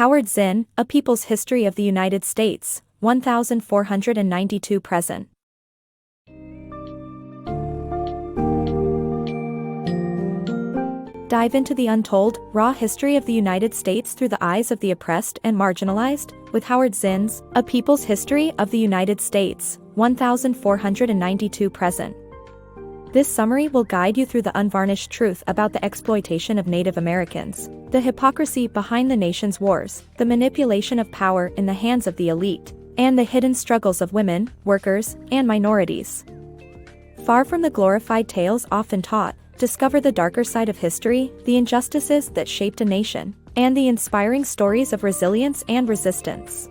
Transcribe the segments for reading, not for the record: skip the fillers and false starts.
Howard Zinn, A People's History of the United States, 1492 present. Dive into the untold, raw history of the United States through the eyes of the oppressed and marginalized, with Howard Zinn's A People's History of the United States, 1492 present. This summary will guide you through the unvarnished truth about the exploitation of Native Americans, the hypocrisy behind the nation's wars, the manipulation of power in the hands of the elite, and the hidden struggles of women, workers, and minorities. Far from the glorified tales often taught, discover the darker side of history, the injustices that shaped a nation, and the inspiring stories of resilience and resistance.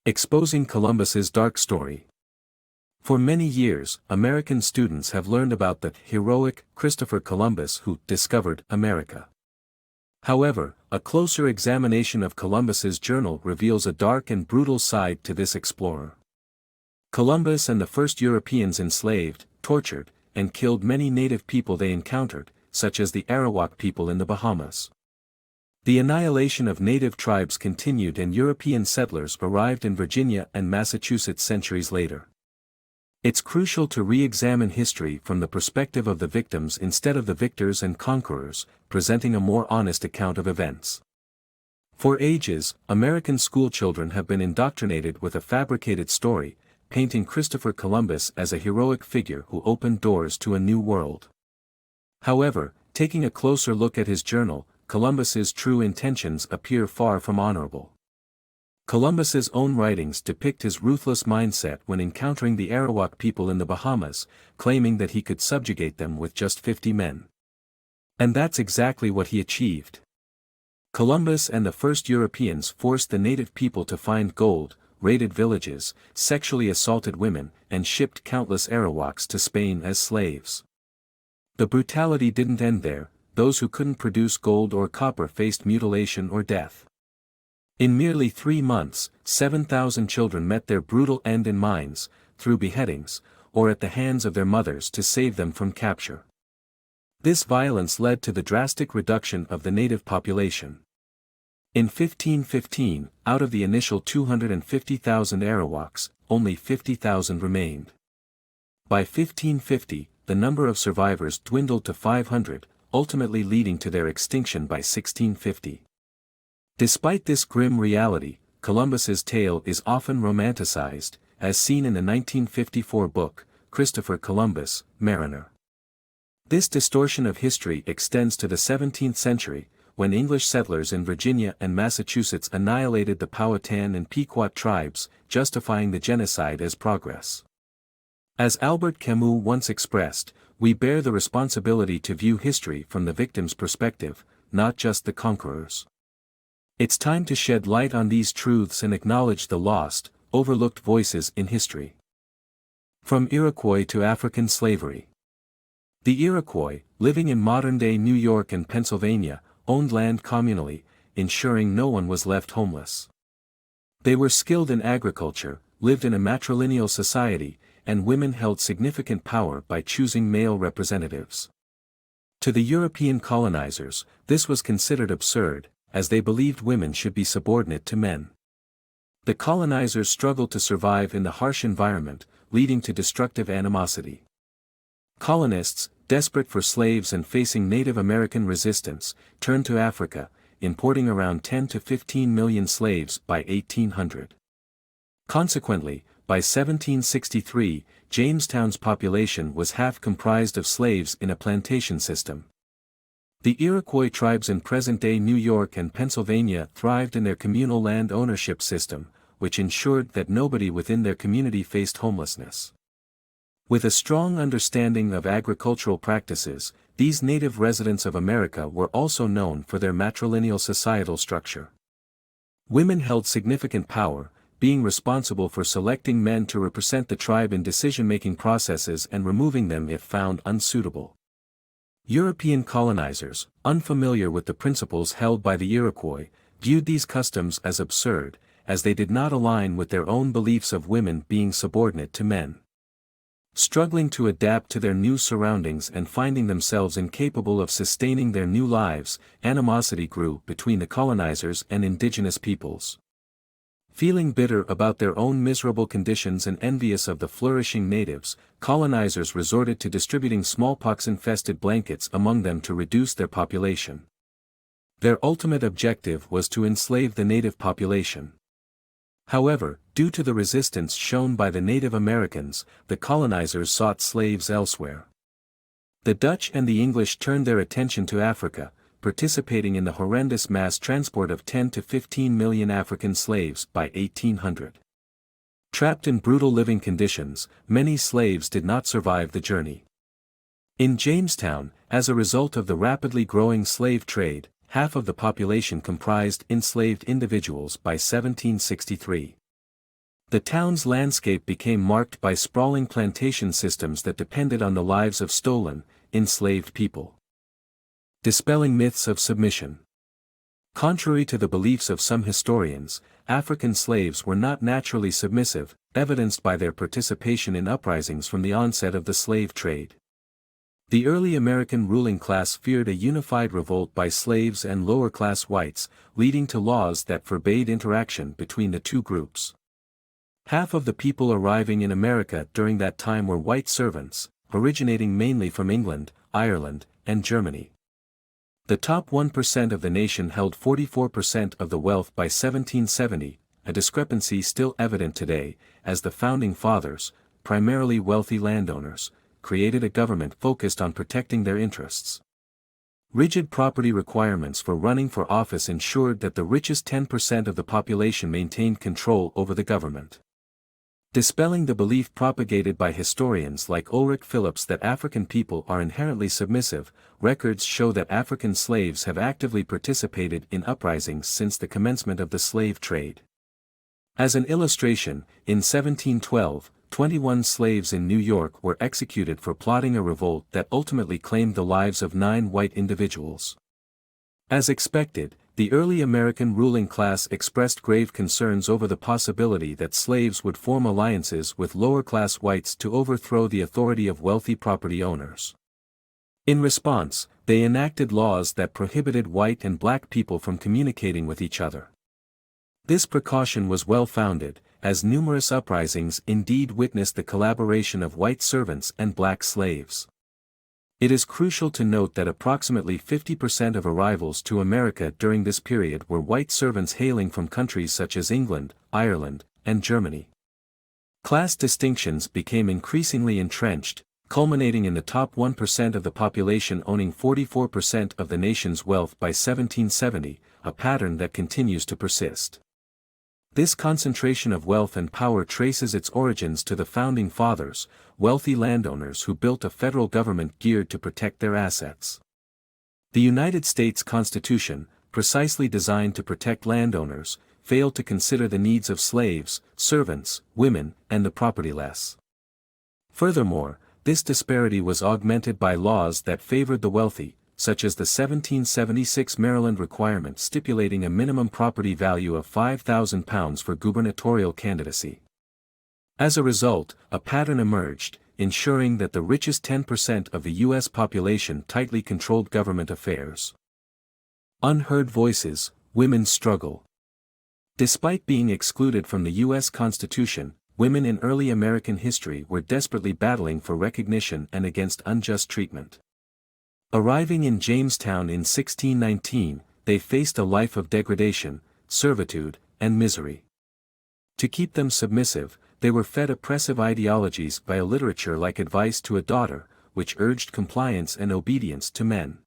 Exposing Columbus's dark story. For many years, American students have learned about the heroic Christopher Columbus who discovered America. However, a closer examination of Columbus's journal reveals a dark and brutal side to this explorer. Columbus and the first Europeans enslaved, tortured, and killed many native people they encountered, such as the Iroquois people in the Bahamas. The annihilation of native tribes continued and European settlers arrived in Virginia and Massachusetts centuries later. It's crucial to re-examine history from the perspective of the victims instead of the victors and conquerors, presenting a more honest account of events. For ages, American schoolchildren have been indoctrinated with a fabricated story, painting Christopher Columbus as a heroic figure who opened doors to a new world. However, taking a closer look at his journal, Columbus's true intentions appear far from honorable. Columbus's own writings depict his ruthless mindset when encountering the Arawak people in the Bahamas, claiming that he could subjugate them with just 50 men. And that's exactly what he achieved. Columbus and the first Europeans forced the native people to find gold, raided villages, sexually assaulted women, and shipped countless Arawaks to Spain as slaves. The brutality didn't end there. Those who couldn't produce gold or copper faced mutilation or death. In merely 3 months, 7,000 children met their brutal end in mines, through beheadings, or at the hands of their mothers to save them from capture. This violence led to the drastic reduction of the native population. In 1515, out of the initial 250,000 Arawaks, only 50,000 remained. By 1550, the number of survivors dwindled to 500, ultimately leading to their extinction by 1650. Despite this grim reality, Columbus's tale is often romanticized, as seen in the 1954 book, Christopher Columbus, Mariner. This distortion of history extends to the 17th century, when English settlers in Virginia and Massachusetts annihilated the Powhatan and Pequot tribes, justifying the genocide as progress. As Albert Camus once expressed, we bear the responsibility to view history from the victim's perspective, not just the conqueror's. It's time to shed light on these truths and acknowledge the lost, overlooked voices in history. From Iroquois to African slavery. The Iroquois, living in modern-day New York and Pennsylvania, owned land communally, ensuring no one was left homeless. They were skilled in agriculture, lived in a matrilineal society, and women held significant power by choosing male representatives. To the European colonizers, this was considered absurd, as they believed women should be subordinate to men. The colonizers struggled to survive in the harsh environment, leading to destructive animosity. Colonists, desperate for slaves and facing Native American resistance, turned to Africa, importing around 10 to 15 million slaves by 1800. Consequently, by 1763, Jamestown's population was half comprised of slaves in a plantation system. The Iroquois tribes in present-day New York and Pennsylvania thrived in their communal land ownership system, which ensured that nobody within their community faced homelessness. With a strong understanding of agricultural practices, these native residents of America were also known for their matrilineal societal structure. Women held significant power, being responsible for selecting men to represent the tribe in decision-making processes and removing them if found unsuitable. European colonizers, unfamiliar with the principles held by the Iroquois, viewed these customs as absurd, as they did not align with their own beliefs of women being subordinate to men. Struggling to adapt to their new surroundings and finding themselves incapable of sustaining their new lives, animosity grew between the colonizers and indigenous peoples. Feeling bitter about their own miserable conditions and envious of the flourishing natives, colonizers resorted to distributing smallpox-infested blankets among them to reduce their population. Their ultimate objective was to enslave the native population. However, due to the resistance shown by the Native Americans, the colonizers sought slaves elsewhere. The Dutch and the English turned their attention to Africa, participating in the horrendous mass transport of 10 to 15 million African slaves by 1800. Trapped in brutal living conditions, many slaves did not survive the journey. In Jamestown, as a result of the rapidly growing slave trade, half of the population comprised enslaved individuals by 1763. The town's landscape became marked by sprawling plantation systems that depended on the lives of stolen, enslaved people. Dispelling myths of submission. Contrary to the beliefs of some historians, African slaves were not naturally submissive, evidenced by their participation in uprisings from the onset of the slave trade. The early American ruling class feared a unified revolt by slaves and lower-class whites, leading to laws that forbade interaction between the two groups. Half of the people arriving in America during that time were white servants, originating mainly from England, Ireland, and Germany. The top 1% of the nation held 44% of the wealth by 1770, a discrepancy still evident today, as the Founding Fathers, primarily wealthy landowners, created a government focused on protecting their interests. Rigid property requirements for running for office ensured that the richest 10% of the population maintained control over the government. Dispelling the belief propagated by historians like Ulrich Phillips that African people are inherently submissive, records show that African slaves have actively participated in uprisings since the commencement of the slave trade. As an illustration, in 1712, 21 slaves in New York were executed for plotting a revolt that ultimately claimed the lives of 9 white individuals. As expected, the early American ruling class expressed grave concerns over the possibility that slaves would form alliances with lower-class whites to overthrow the authority of wealthy property owners. In response, they enacted laws that prohibited white and black people from communicating with each other. This precaution was well-founded, as numerous uprisings indeed witnessed the collaboration of white servants and black slaves. It is crucial to note that approximately 50% of arrivals to America during this period were white servants hailing from countries such as England, Ireland, and Germany. Class distinctions became increasingly entrenched, culminating in the top 1% of the population owning 44% of the nation's wealth by 1770, a pattern that continues to persist. This concentration of wealth and power traces its origins to the Founding Fathers, wealthy landowners who built a federal government geared to protect their assets. The United States Constitution, precisely designed to protect landowners, failed to consider the needs of slaves, servants, women, and the propertyless. Furthermore, this disparity was augmented by laws that favored the wealthy, such as the 1776 Maryland requirement stipulating a minimum property value of £5,000 for gubernatorial candidacy. As a result, a pattern emerged, ensuring that the richest 10% of the U.S. population tightly controlled government affairs. Unheard voices, women's struggle. Despite being excluded from the U.S. Constitution, women in early American history were desperately battling for recognition and against unjust treatment. Arriving in Jamestown in 1619, they faced a life of degradation, servitude, and misery. To keep them submissive, they were fed oppressive ideologies by a literature like Advice to a Daughter, which urged compliance and obedience to men.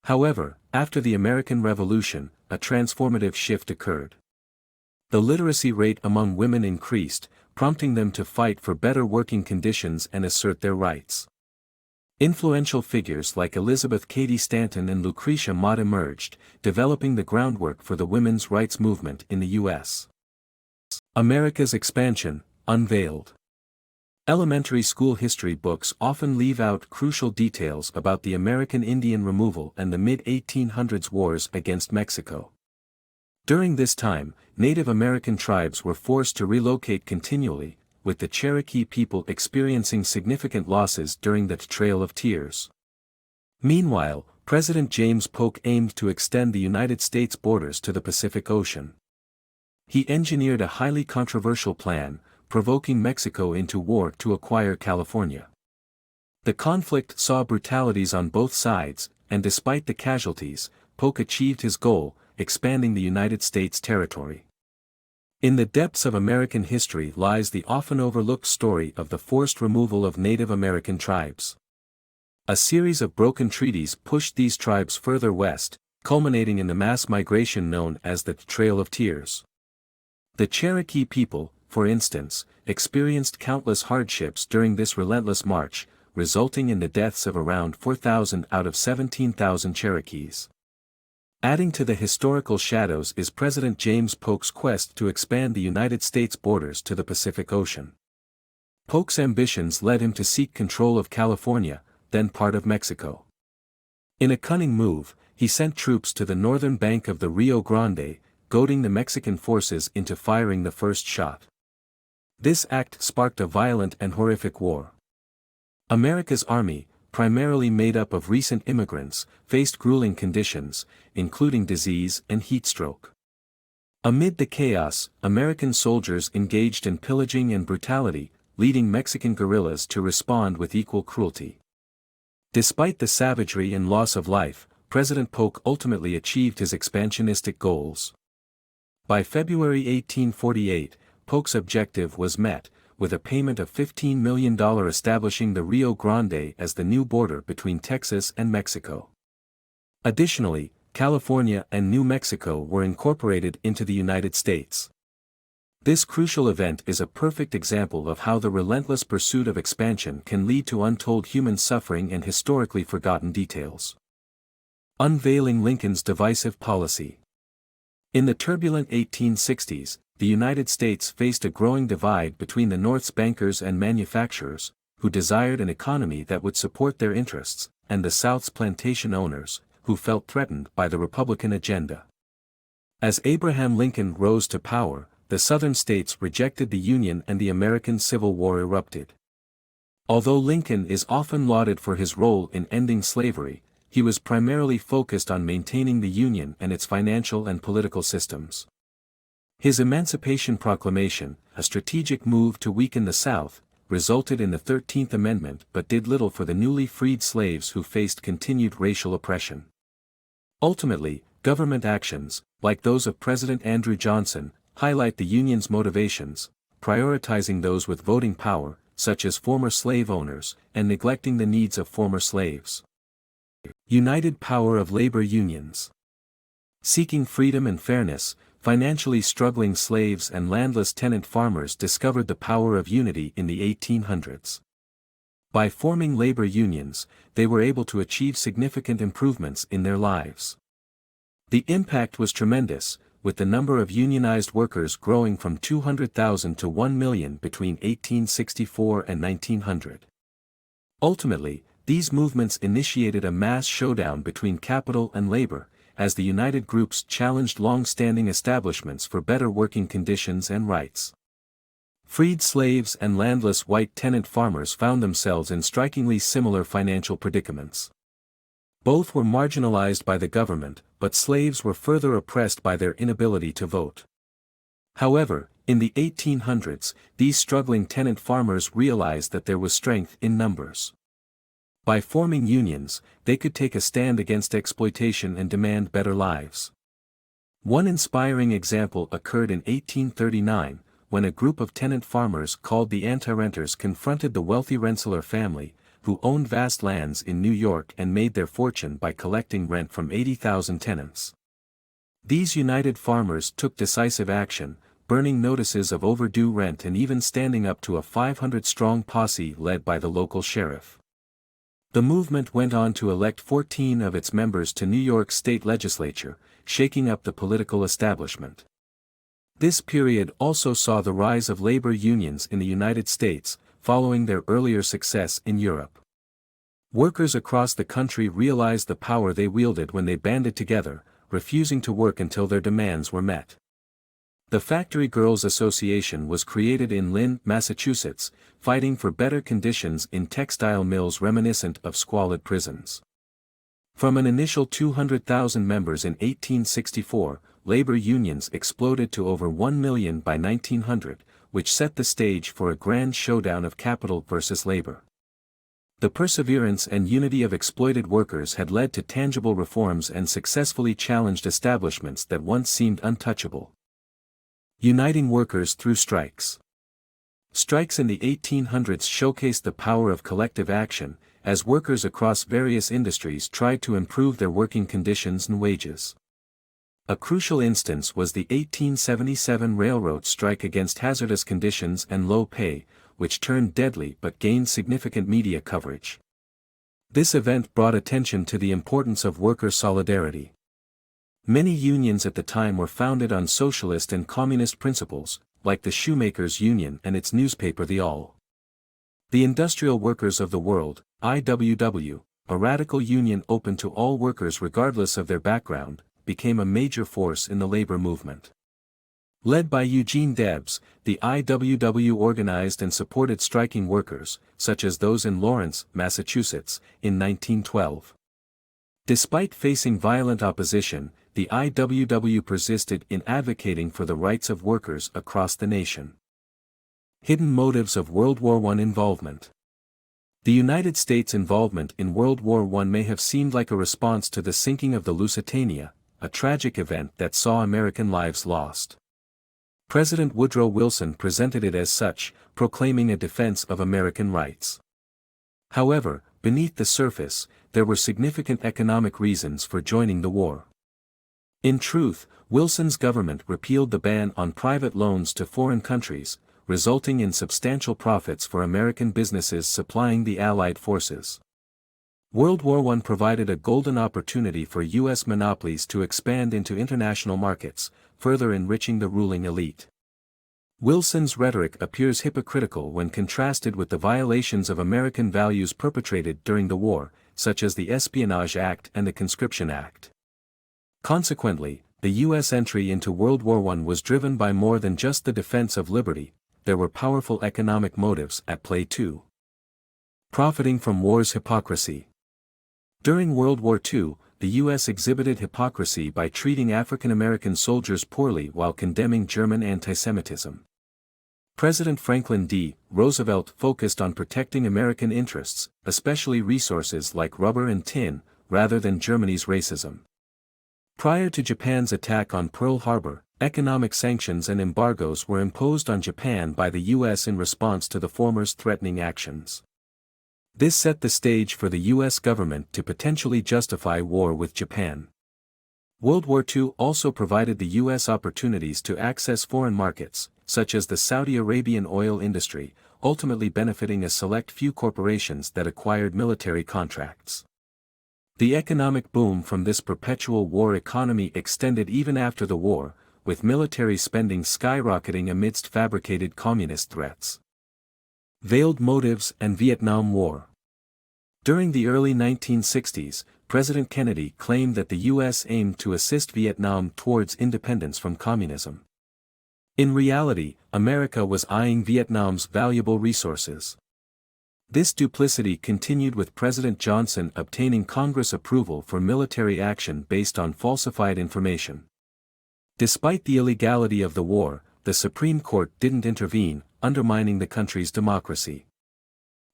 However, after the American Revolution, a transformative shift occurred. The literacy rate among women increased, prompting them to fight for better working conditions and assert their rights. Influential figures like Elizabeth Cady Stanton and Lucretia Mott emerged, developing the groundwork for the women's rights movement in the U.S. America's expansion, Unveiled. Elementary school history books often leave out crucial details about the American Indian removal and the mid-1800s wars against Mexico. During this time, Native American tribes were forced to relocate continually, with the Cherokee people experiencing significant losses during the Trail of Tears. Meanwhile, President James Polk aimed to extend the United States borders to the Pacific Ocean. He engineered a highly controversial plan, provoking Mexico into war to acquire California. The conflict saw brutalities on both sides, and despite the casualties, Polk achieved his goal, expanding the United States territory. In the depths of American history lies the often overlooked story of the forced removal of Native American tribes. A series of broken treaties pushed these tribes further west, culminating in the mass migration known as the Trail of Tears. The Cherokee people, for instance, experienced countless hardships during this relentless march, resulting in the deaths of around 4,000 out of 17,000 Cherokees. Adding to the historical shadows is President James Polk's quest to expand the United States borders to the Pacific Ocean. Polk's ambitions led him to seek control of California, then part of Mexico. In a cunning move, he sent troops to the northern bank of the Rio Grande, goading the Mexican forces into firing the first shot. This act sparked a violent and horrific war. America's army, primarily made up of recent immigrants, faced grueling conditions, including disease and heat stroke. Amid the chaos, American soldiers engaged in pillaging and brutality, leading Mexican guerrillas to respond with equal cruelty. Despite the savagery and loss of life, President Polk ultimately achieved his expansionistic goals. By February 1848, Polk's objective was met, with a payment of $15 million establishing the Rio Grande as the new border between Texas and Mexico. Additionally, California and New Mexico were incorporated into the United States. This crucial event is a perfect example of how the relentless pursuit of expansion can lead to untold human suffering and historically forgotten details. Unveiling Lincoln's divisive policy. In the turbulent 1860s, the United States faced a growing divide between the North's bankers and manufacturers, who desired an economy that would support their interests, and the South's plantation owners, who felt threatened by the Republican agenda. As Abraham Lincoln rose to power, the Southern states rejected the Union and the American Civil War erupted. Although Lincoln is often lauded for his role in ending slavery, he was primarily focused on maintaining the Union and its financial and political systems. His Emancipation Proclamation, a strategic move to weaken the South, resulted in the 13th Amendment but did little for the newly freed slaves who faced continued racial oppression. Ultimately, government actions, like those of President Andrew Johnson, highlight the Union's motivations, prioritizing those with voting power, such as former slave owners, and neglecting the needs of former slaves. United power of labor unions. Seeking freedom and fairness, financially struggling slaves and landless tenant farmers discovered the power of unity in the 1800s. By forming labor unions, they were able to achieve significant improvements in their lives. The impact was tremendous, with the number of unionized workers growing from 200,000 to 1 million between 1864 and 1900. Ultimately, these movements initiated a mass showdown between capital and labor, as the united groups challenged long-standing establishments for better working conditions and rights. Freed slaves and landless white tenant farmers found themselves in strikingly similar financial predicaments. Both were marginalized by the government, but slaves were further oppressed by their inability to vote. However, in the 1800s, these struggling tenant farmers realized that there was strength in numbers. By forming unions, they could take a stand against exploitation and demand better lives. One inspiring example occurred in 1839, when a group of tenant farmers called the Anti-Renters confronted the wealthy Rensselaer family, who owned vast lands in New York and made their fortune by collecting rent from 80,000 tenants. These united farmers took decisive action, burning notices of overdue rent and even standing up to a 500-strong posse led by the local sheriff. The movement went on to elect 14 of its members to New York State Legislature, shaking up the political establishment. This period also saw the rise of labor unions in the United States, following their earlier success in Europe. Workers across the country realized the power they wielded when they banded together, refusing to work until their demands were met. The Factory Girls Association was created in Lynn, Massachusetts, fighting for better conditions in textile mills reminiscent of squalid prisons. From an initial 200,000 members in 1864, labor unions exploded to over 1 million by 1900, which set the stage for a grand showdown of capital versus labor. The perseverance and unity of exploited workers had led to tangible reforms and successfully challenged establishments that once seemed untouchable. Uniting workers through strikes. Strikes in the 1800s showcased the power of collective action, as workers across various industries tried to improve their working conditions and wages. A crucial instance was the 1877 railroad strike against hazardous conditions and low pay, which turned deadly but gained significant media coverage. This event brought attention to the importance of worker solidarity. Many unions at the time were founded on socialist and communist principles, like the Shoemakers Union and its newspaper The All. The Industrial Workers of the World, IWW, a radical union open to all workers regardless of their background, became a major force in the labor movement. Led by Eugene Debs, the IWW organized and supported striking workers, such as those in Lawrence, Massachusetts, in 1912. Despite facing violent opposition, the IWW persisted in advocating for the rights of workers across the nation. Hidden motives of World War I involvement. The United States' involvement in World War I may have seemed like a response to the sinking of the Lusitania, a tragic event that saw American lives lost. President Woodrow Wilson presented it as such, proclaiming a defense of American rights. However, beneath the surface, there were significant economic reasons for joining the war. In truth, Wilson's government repealed the ban on private loans to foreign countries, resulting in substantial profits for American businesses supplying the Allied forces. World War I provided a golden opportunity for U.S. monopolies to expand into international markets, further enriching the ruling elite. Wilson's rhetoric appears hypocritical when contrasted with the violations of American values perpetrated during the war, such as the Espionage Act and the Conscription Act. Consequently, the U.S. entry into World War I was driven by more than just the defense of liberty. There were powerful economic motives at play too. Profiting from war's hypocrisy. During World War II, the U.S. exhibited hypocrisy by treating African American soldiers poorly while condemning German antisemitism. President Franklin D. Roosevelt focused on protecting American interests, especially resources like rubber and tin, rather than Germany's racism. Prior to Japan's attack on Pearl Harbor, economic sanctions and embargoes were imposed on Japan by the U.S. in response to the former's threatening actions. This set the stage for the U.S. government to potentially justify war with Japan. World War II also provided the U.S. opportunities to access foreign markets, such as the Saudi Arabian oil industry, ultimately benefiting a select few corporations that acquired military contracts. The economic boom from this perpetual war economy extended even after the war, with military spending skyrocketing amidst fabricated communist threats. Veiled motives and Vietnam War. During the early 1960s, President Kennedy claimed that the U.S. aimed to assist Vietnam towards independence from communism. In reality, America was eyeing Vietnam's valuable resources. This duplicity continued with President Johnson obtaining Congress approval for military action based on falsified information. Despite the illegality of the war, the Supreme Court didn't intervene, undermining the country's democracy.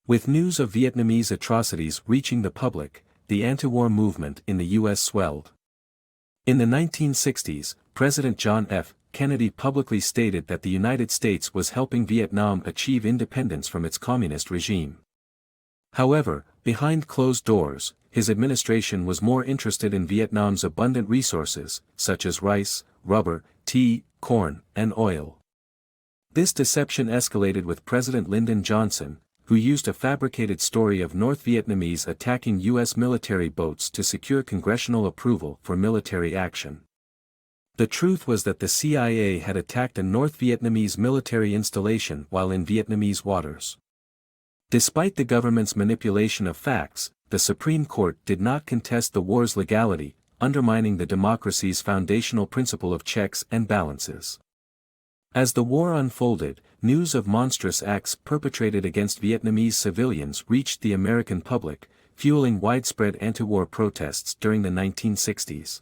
With news of Vietnamese atrocities reaching the public, the anti-war movement in the U.S. swelled. In the 1960s, President John F. Kennedy publicly stated that the United States was helping Vietnam achieve independence from its communist regime. However, behind closed doors, his administration was more interested in Vietnam's abundant resources, such as rice, rubber, tea, corn, and oil. This deception escalated with President Lyndon Johnson, who used a fabricated story of North Vietnamese attacking U.S. military boats to secure congressional approval for military action. The truth was that the CIA had attacked a North Vietnamese military installation while in Vietnamese waters. Despite the government's manipulation of facts, the Supreme Court did not contest the war's legality, undermining the democracy's foundational principle of checks and balances. As the war unfolded, news of monstrous acts perpetrated against Vietnamese civilians reached the American public, fueling widespread anti-war protests during the 1960s.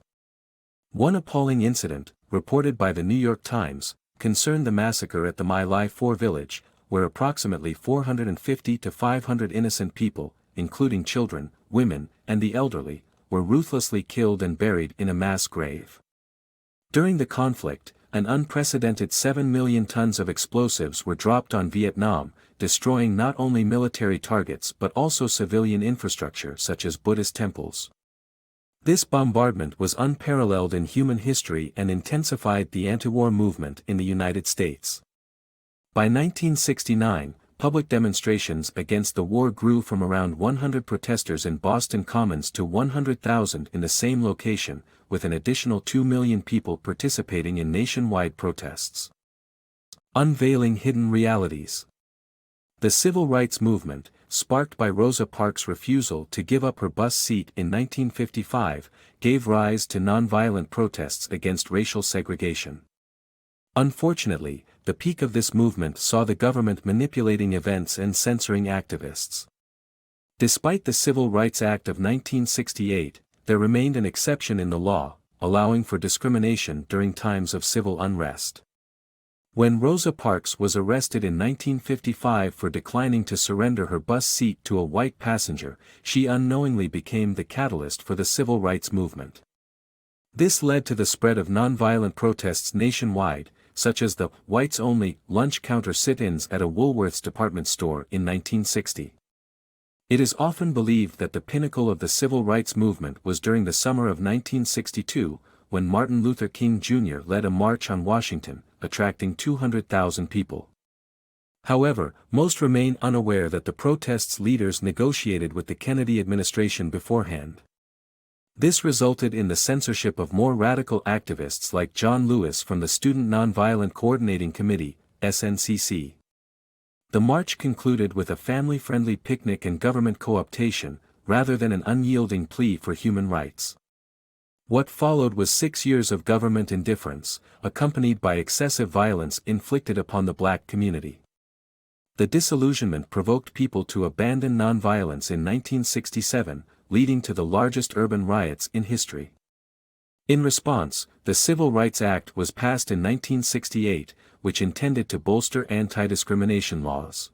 One appalling incident, reported by the New York Times, concerned the massacre at the My Lai 4 village, where approximately 450 to 500 innocent people, including children, women, and the elderly, were ruthlessly killed and buried in a mass grave. During the conflict, an unprecedented 7 million tons of explosives were dropped on Vietnam, destroying not only military targets but also civilian infrastructure such as Buddhist temples. This bombardment was unparalleled in human history and intensified the anti-war movement in the United States. By 1969, public demonstrations against the war grew from around 100 protesters in Boston Commons to 100,000 in the same location, with an additional 2 million people participating in nationwide protests. Unveiling hidden realities. The civil rights movement, sparked by Rosa Parks' refusal to give up her bus seat in 1955, gave rise to nonviolent protests against racial segregation. Unfortunately, the peak of this movement saw the government manipulating events and censoring activists. Despite the Civil Rights Act of 1968, there remained an exception in the law, allowing for discrimination during times of civil unrest. When Rosa Parks was arrested in 1955 for declining to surrender her bus seat to a white passenger, she unknowingly became the catalyst for the civil rights movement. This led to the spread of nonviolent protests nationwide, such as the whites-only lunch counter sit-ins at a Woolworth's department store in 1960. It is often believed that the pinnacle of the civil rights movement was during the summer of 1962, when Martin Luther King Jr. led a march on Washington, attracting 200,000 people. However, most remain unaware that the protest's leaders negotiated with the Kennedy administration beforehand. This resulted in the censorship of more radical activists like John Lewis from the Student Nonviolent Coordinating Committee, SNCC. The march concluded with a family-friendly picnic and government co-optation, rather than an unyielding plea for human rights. What followed was 6 years of government indifference, accompanied by excessive violence inflicted upon the black community. The disillusionment provoked people to abandon nonviolence in 1967, leading to the largest urban riots in history. In response, the Civil Rights Act was passed in 1968, which intended to bolster anti-discrimination laws.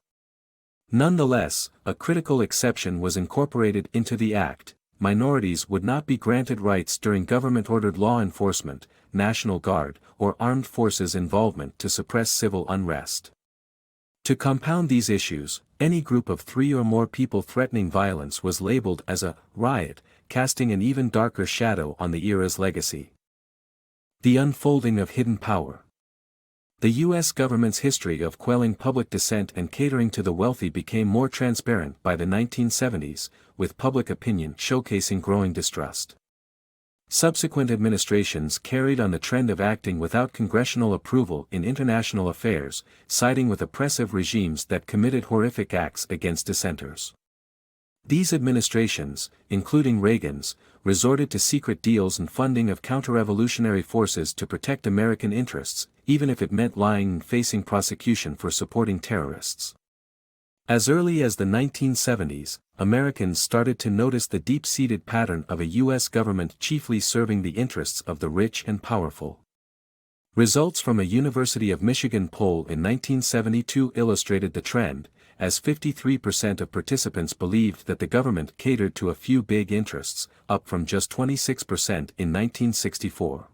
Nonetheless, a critical exception was incorporated into the act: minorities would not be granted rights during government-ordered law enforcement, National Guard, or armed forces involvement to suppress civil unrest. To compound these issues, any group of 3 or more people threatening violence was labeled as a riot, casting an even darker shadow on the era's legacy. The unfolding of hidden power. The U.S. government's history of quelling public dissent and catering to the wealthy became more transparent by the 1970s, with public opinion showcasing growing distrust. Subsequent administrations carried on the trend of acting without congressional approval in international affairs, siding with oppressive regimes that committed horrific acts against dissenters. These administrations, including Reagan's, resorted to secret deals and funding of counter-revolutionary forces to protect American interests, even if it meant lying and facing prosecution for supporting terrorists. As early as the 1970s, Americans started to notice the deep-seated pattern of a U.S. government chiefly serving the interests of the rich and powerful. Results from a University of Michigan poll in 1972 illustrated the trend, as 53% of participants believed that the government catered to a few big interests, up from just 26% in 1964.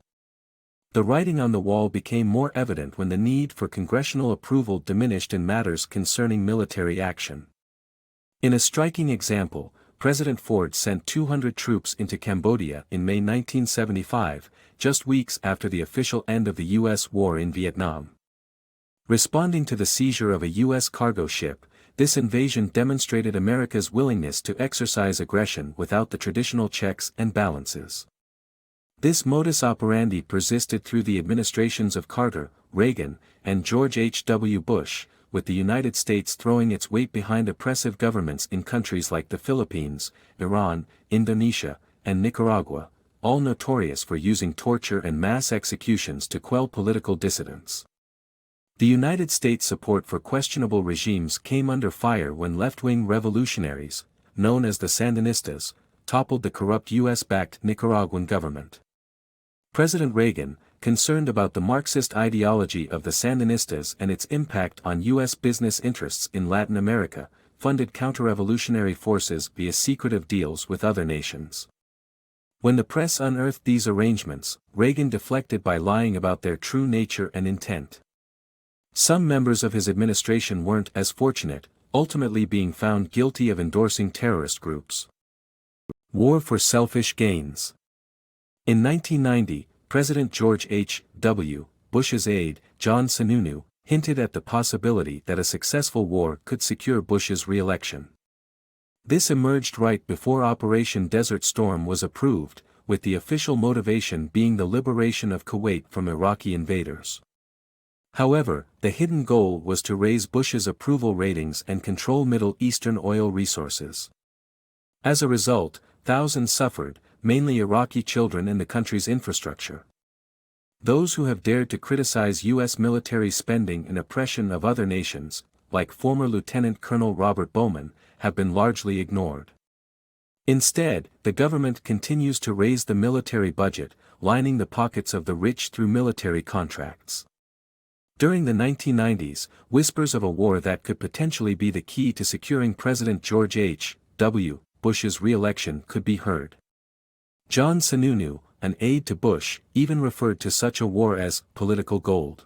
The writing on the wall became more evident when the need for congressional approval diminished in matters concerning military action. In a striking example, President Ford sent 200 troops into Cambodia in May 1975, just weeks after the official end of the U.S. war in Vietnam. Responding to the seizure of a U.S. cargo ship, this invasion demonstrated America's willingness to exercise aggression without the traditional checks and balances. This modus operandi persisted through the administrations of Carter, Reagan, and George H. W. Bush, with the United States throwing its weight behind oppressive governments in countries like the Philippines, Iran, Indonesia, and Nicaragua, all notorious for using torture and mass executions to quell political dissidents. The United States' support for questionable regimes came under fire when left-wing revolutionaries, known as the Sandinistas, toppled the corrupt U.S.-backed Nicaraguan government. President Reagan, concerned about the Marxist ideology of the Sandinistas and its impact on U.S. business interests in Latin America, funded counter-revolutionary forces via secretive deals with other nations. When the press unearthed these arrangements, Reagan deflected by lying about their true nature and intent. Some members of his administration weren't as fortunate, ultimately being found guilty of endorsing terrorist groups. War for selfish gains. In 1990, President George H.W. Bush's aide, John Sununu, hinted at the possibility that a successful war could secure Bush's re-election. This emerged right before Operation Desert Storm was approved, with the official motivation being the liberation of Kuwait from Iraqi invaders. However, the hidden goal was to raise Bush's approval ratings and control Middle Eastern oil resources. As a result, thousands suffered, mainly Iraqi children and the country's infrastructure. Those who have dared to criticize U.S. military spending and oppression of other nations, like former Lieutenant Colonel Robert Bowman, have been largely ignored. Instead, the government continues to raise the military budget, lining the pockets of the rich through military contracts. During the 1990s, whispers of a war that could potentially be the key to securing President George H.W. Bush's re-election could be heard. John Sununu, an aide to Bush, even referred to such a war as political gold.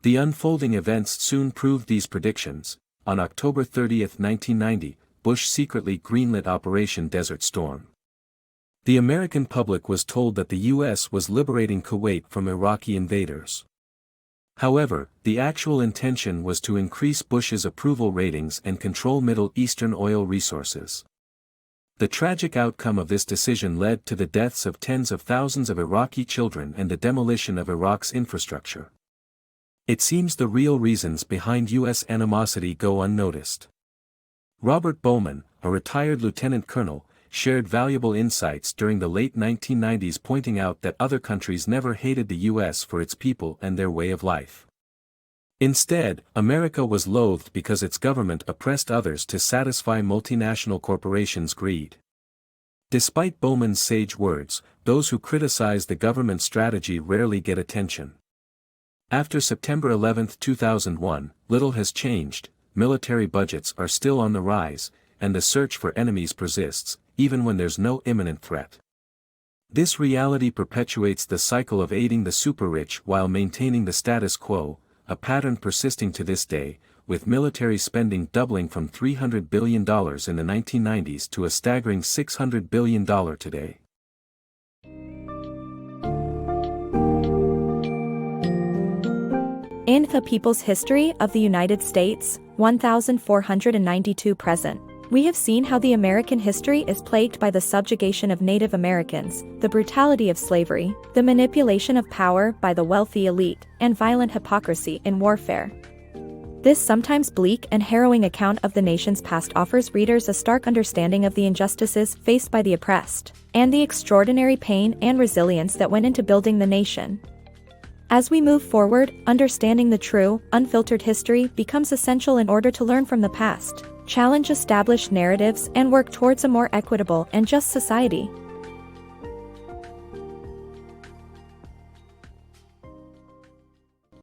The unfolding events soon proved these predictions. On October 30, 1990, Bush secretly greenlit Operation Desert Storm. The American public was told that the U.S. was liberating Kuwait from Iraqi invaders. However, the actual intention was to increase Bush's approval ratings and control Middle Eastern oil resources. The tragic outcome of this decision led to the deaths of tens of thousands of Iraqi children and the demolition of Iraq's infrastructure. It seems the real reasons behind U.S. animosity go unnoticed. Robert Bowman, a retired lieutenant colonel, shared valuable insights during the late 1990s, pointing out that other countries never hated the U.S. for its people and their way of life. Instead, America was loathed because its government oppressed others to satisfy multinational corporations' greed. Despite Bowman's sage words, those who criticize the government's strategy rarely get attention. After September 11, 2001, little has changed. Military budgets are still on the rise, and the search for enemies persists, even when there's no imminent threat. This reality perpetuates the cycle of aiding the super-rich while maintaining the status quo, a pattern persisting to this day, with military spending doubling from $300 billion in the 1990s to a staggering $600 billion today. In The People's History of the United States, 1492 present. We have seen how the American history is plagued by the subjugation of Native Americans, the brutality of slavery, the manipulation of power by the wealthy elite, and violent hypocrisy in warfare. This sometimes bleak and harrowing account of the nation's past offers readers a stark understanding of the injustices faced by the oppressed, and the extraordinary pain and resilience that went into building the nation. As we move forward, understanding the true, unfiltered history becomes essential in order to learn from the past, challenge established narratives, and work towards a more equitable and just society.